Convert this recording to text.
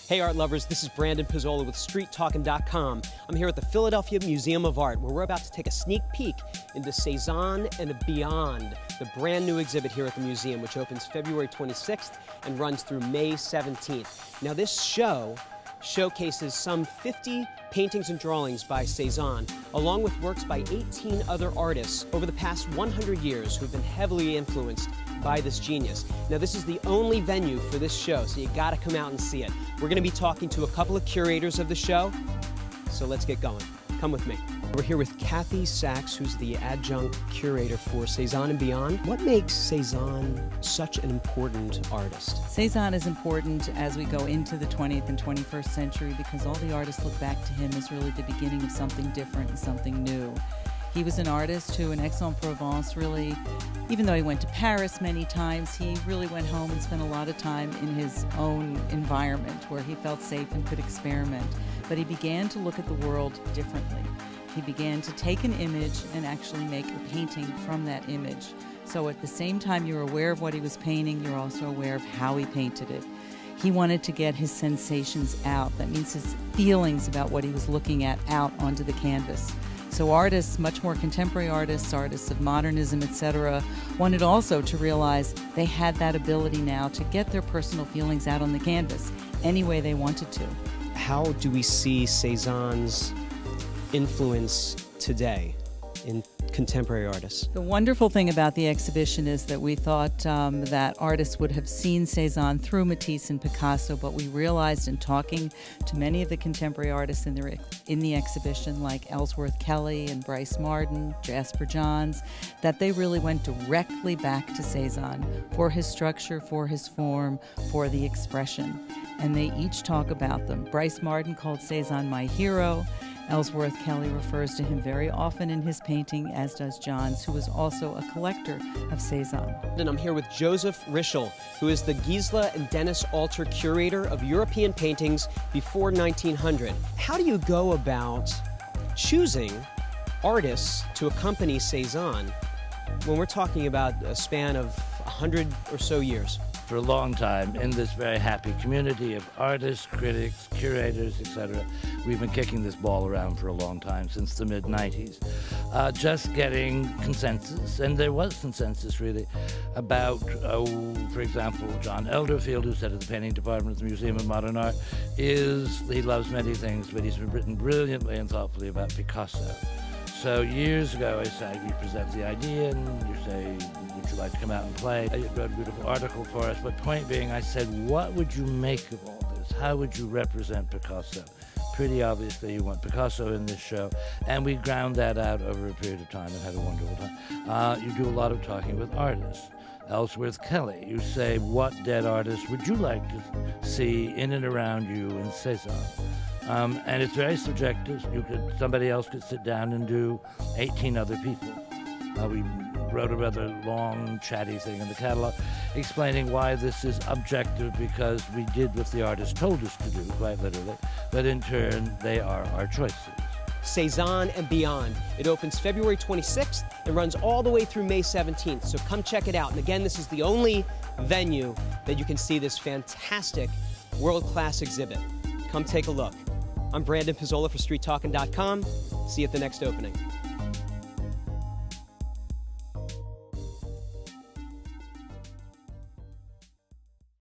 Hey art lovers, this is Brandon Pizzola with StreetTalking.com. I'm here at the Philadelphia Museum of Art, where we're about to take a sneak peek into Cezanne and Beyond, the brand new exhibit here at the museum, which opens February 26th and runs through May 17th. Now this show showcases some 50 paintings and drawings by Cezanne, along with works by 18 other artists over the past 100 years who've been heavily influenced by this genius. Now this is the only venue for this show, so you gotta come out and see it. We're gonna be talking to a couple of curators of the show, so let's get going. Come with me. We're here with Kathy Sachs, who's the adjunct curator for Cezanne and Beyond. What makes Cezanne such an important artist? Cezanne is important as we go into the 20th and 21st century because all the artists look back to him as really the beginning of something different and something new. He was an artist who in Aix-en-Provence really, even though he went to Paris many times, he really went home and spent a lot of time in his own environment where he felt safe and could experiment. But he began to look at the world differently. He began to take an image and actually make a painting from that image. So at the same time you're aware of what he was painting, you're also aware of how he painted it. He wanted to get his sensations out. That means his feelings about what he was looking at out onto the canvas. So artists, much more contemporary artists of modernism, etc., wanted also to realize they had that ability now to get their personal feelings out on the canvas any way they wanted to. How do we see Cezanne's influence today in contemporary artists? The wonderful thing about the exhibition is that we thought that artists would have seen Cezanne through Matisse and Picasso, but we realized in talking to many of the contemporary artists in the exhibition, like Ellsworth Kelly and Bryce Marden, Jasper Johns, that they really went directly back to Cezanne for his structure, for his form, for the expression. And they each talk about them. Bryce Marden called Cezanne my hero. Ellsworth Kelly refers to him very often in his painting, as does Johns, who is also a collector of Cezanne. And I'm here with Joseph Rischel, who is the Gisela and Dennis Alter curator of European paintings before 1900. How do you go about choosing artists to accompany Cezanne when we're talking about a span of 100 or so years? For a long time, in this very happy community of artists, critics, curators, etc., we've been kicking this ball around for a long time, since the mid-90s, just getting consensus, and there was consensus really, about, for example, John Elderfield, who's head of the painting department at the Museum of Modern Art, he loves many things, but he's written brilliantly and thoughtfully about Picasso. So years ago, I said, we present the idea, and you say, would you like to come out and play? You wrote a beautiful article for us, but point being, I said, what would you make of all this? How would you represent Picasso? Pretty obviously you want Picasso in this show, and we ground that out over a period of time and had a wonderful time. You do a lot of talking with artists. Ellsworth Kelly, you say, what dead artist would you like to see in and around you in Cezanne? And it's very subjective. Somebody else could sit down and do 18 other people. We wrote a rather long, chatty thing in the catalog explaining why this is objective, because we did what the artist told us to do, quite literally, but in turn, they are our choices. Cezanne and Beyond. It opens February 26th and runs all the way through May 17th, so come check it out. And again, this is the only venue that you can see this fantastic world-class exhibit. Come take a look. I'm Brandon Pizzola for StreetTalking.com. See you at the next opening.